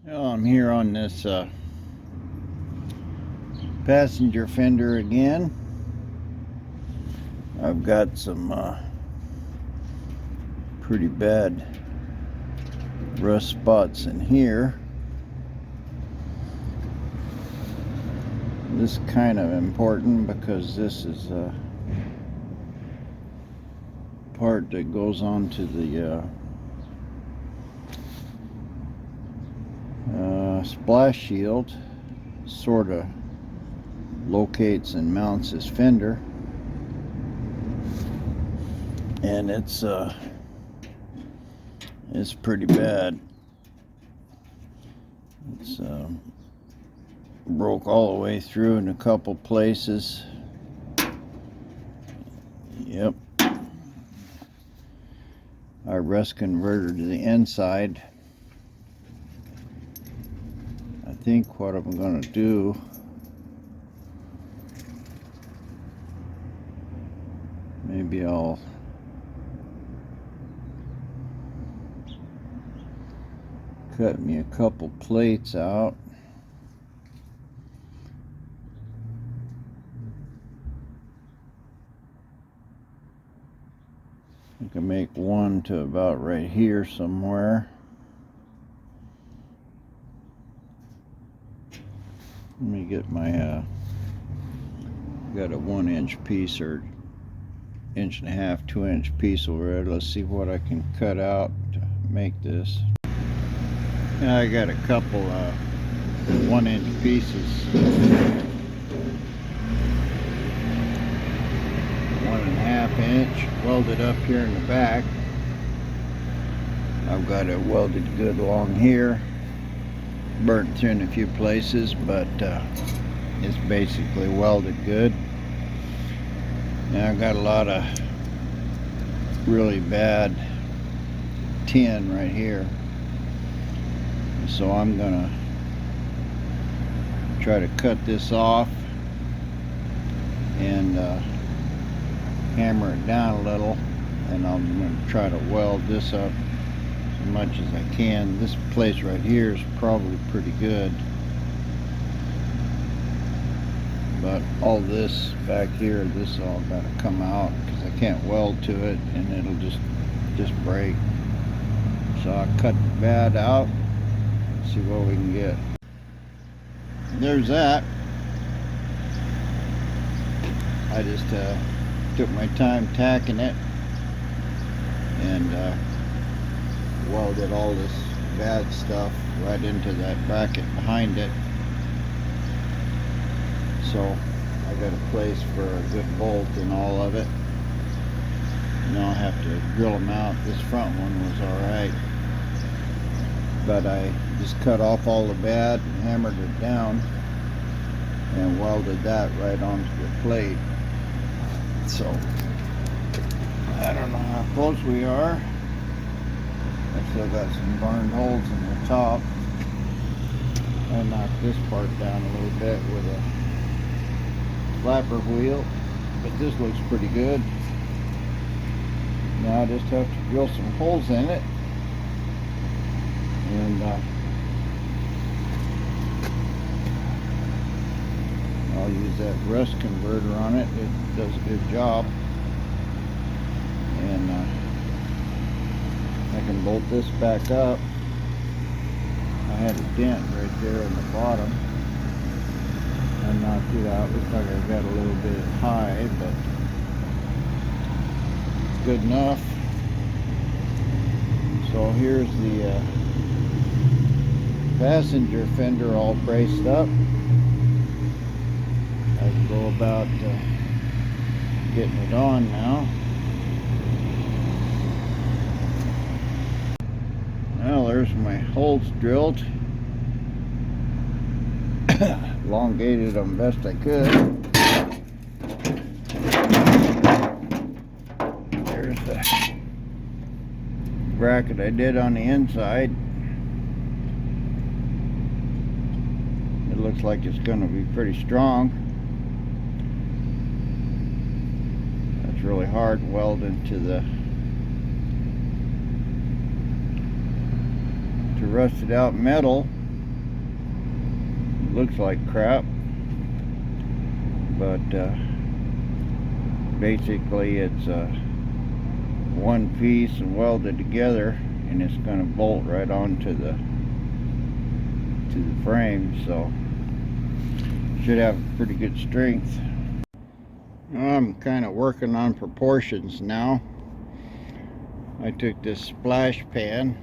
Well, I'm here on this passenger fender again. I've got some pretty bad rust spots in here. This is kind of important because this is a part that goes onto the splash shield, sort of locates and mounts this fender, and it's pretty bad. It's broke all the way through in a couple places. Yep. Our rust converter to the inside. I think what I'm going to do, maybe I'll cut me a couple plates out. I can make one to about right here somewhere. Let me get my got a 1-inch piece or 1.5 inch, 2-inch piece over there. Let's see what I can cut out to make this. Yeah, I got a couple 1-inch pieces, 1.5 inch welded up here in the back. I've got it welded good along here. Burnt through in a few places, but it's basically welded good. Now I've got a lot of really bad tin right here, so I'm gonna try to cut this off and hammer it down a little, and I'm gonna try to weld this up as much as I can. This place right here is probably pretty good, but all this back here, this is all got to come out because I can't weld to it and it'll just break. So I'll cut the bad out, see what we can get. There's that. I just took my time tacking it and welded all this bad stuff right into that bracket behind it. So I got a place for a good bolt in all of it. Now I'll have to drill them out. This front one was alright, but I just cut off all the bad and hammered it down and welded that right onto the plate. So I don't know how close we are. I still got some burned holes in the top. I knocked this part down a little bit with a flapper wheel, but this looks pretty good. Now I just have to drill some holes in it, and I'll use that rust converter on it. It does a good job, and I can bolt this back up. I had a dent right there in the bottom. I knocked it out. Looks like I got a little bit high, but it's good enough. So here's the passenger fender all braced up. I can go about getting it on now. Well, there's my holes drilled. Elongated them best I could. There's the bracket I did on the inside. It looks like it's going to be pretty strong. That's really hard welded to the rusted out metal. looks like crap, but basically it's one piece and welded together, and it's going to bolt right onto the frame, so should have pretty good strength. I'm kind of working on proportions now. I took this splash pan,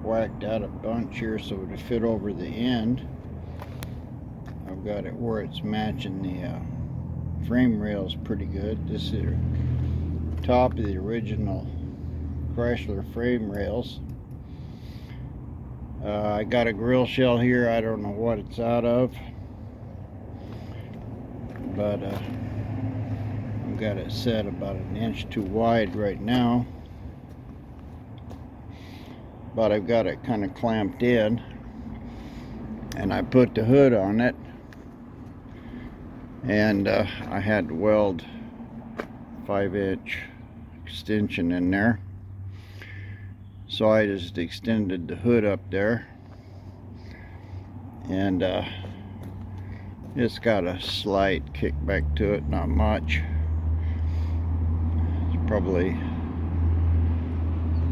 whacked out a bunch here so it would fit over the end. I've got it where it's matching the frame rails pretty good. This is the top of the original Chrysler frame rails. I got a grill shell here. I don't know what it's out of, but I've got it set about an inch too wide right now, but I've got it kind of clamped in, and I put the hood on it, and I had to weld 5-inch extension in there, so I just extended the hood up there, and it's got a slight kickback to it, not much. It's probably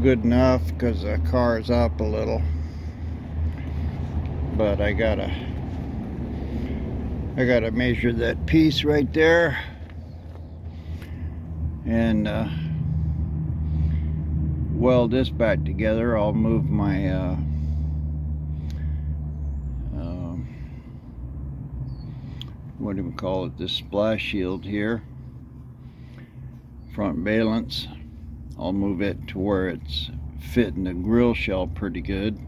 good enough because the car's up a little, but I gotta measure that piece right there, and weld this back together. I'll move my what do we call it, this splash shield here, front valence. I'll move it to where it's fitting the grill shell pretty good.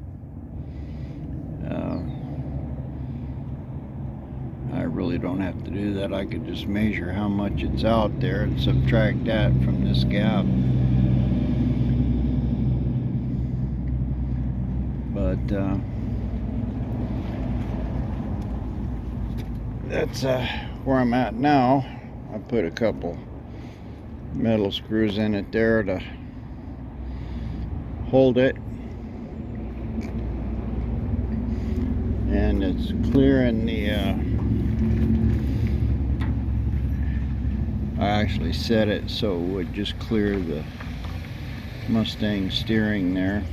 I really don't have to do that. I could just measure how much it's out there and subtract that from this gap. But that's where I'm at now. I put a couple metal screws in it there to hold it, and it's clearing the I actually set it so it would just clear the Mustang steering there.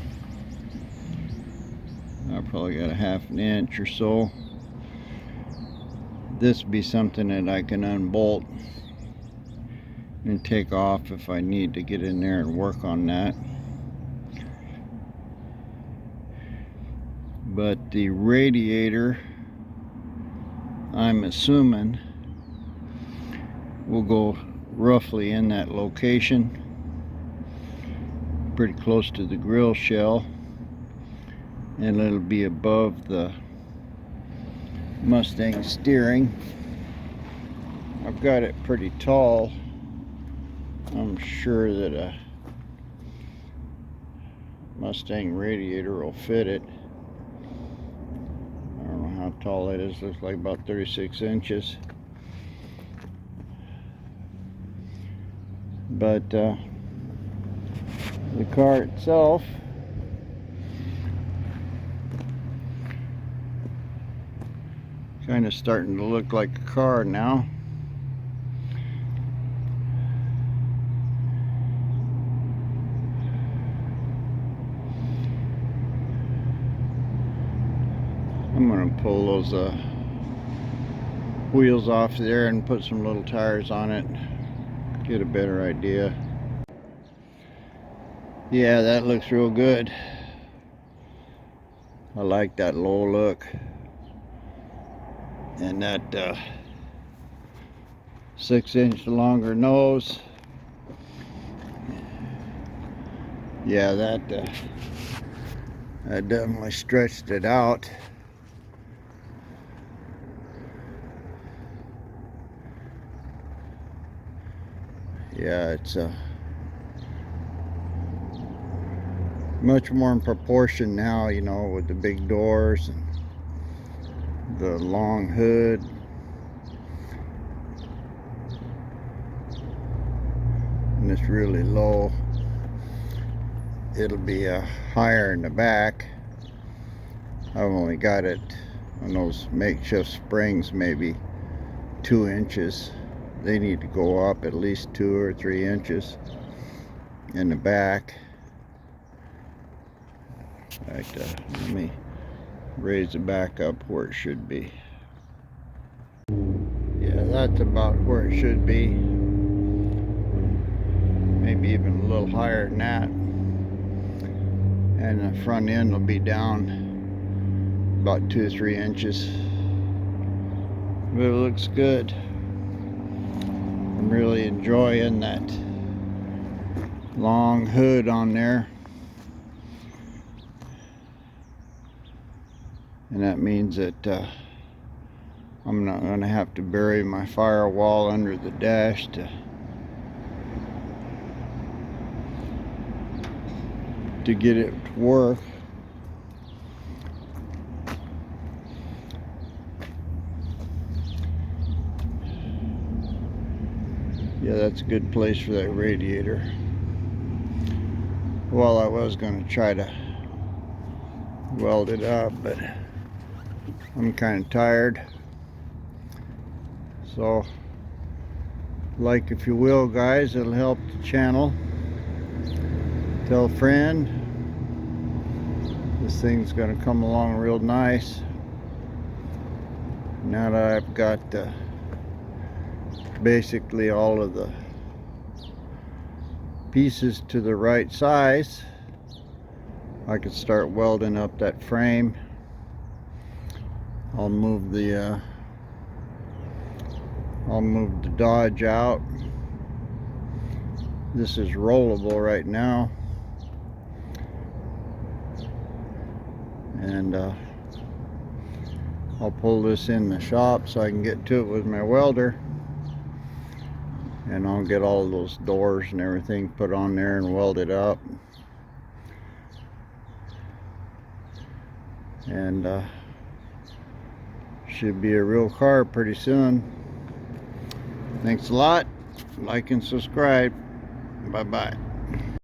I probably got a ½ inch or so. This would be something that I can unbolt and take off if I need to get in there and work on that. But the radiator, I'm assuming, will go roughly in that location, pretty close to the grill shell, and it'll be above the Mustang steering. I've got it pretty tall. I'm sure that a Mustang radiator will fit it. I don't know how tall it is. Looks like about 36 inches. But the car itself, kind of starting to look like a car now. I'm going to pull those wheels off there and put some little tires on it, get a better idea. Yeah, that looks real good. I like that low look, and that 6-inch longer nose. Yeah, that definitely stretched it out. Yeah, it's much more in proportion now, you know, with the big doors and the long hood. And it's really low. It'll be higher in the back. I've only got it on those makeshift springs maybe 2 inches. They need to go up at least 2 or 3 inches in the back. In fact, let me raise the back up where it should be. Yeah, that's about where it should be. Maybe even a little higher than that. And the front end will be down about 2 or 3 inches. But it looks good. I'm really enjoying that long hood on there. And that means that I'm not going to have to bury my firewall under the dash to get it to work. Yeah, that's a good place for that radiator. Well, I was going to try to weld it up, but I'm kind of tired. So, like if you will, guys, it'll help the channel. Tell a friend. This thing's going to come along real nice. Now that I've got basically all of the pieces to the right size, I could start welding up that frame. I'll move the Dodge out. This is rollable right now, and I'll pull this in the shop so I can get to it with my welder, and I'll get all of those doors and everything put on there and weld it up. And should be a real car pretty soon. Thanks a lot. Like and subscribe. Bye bye.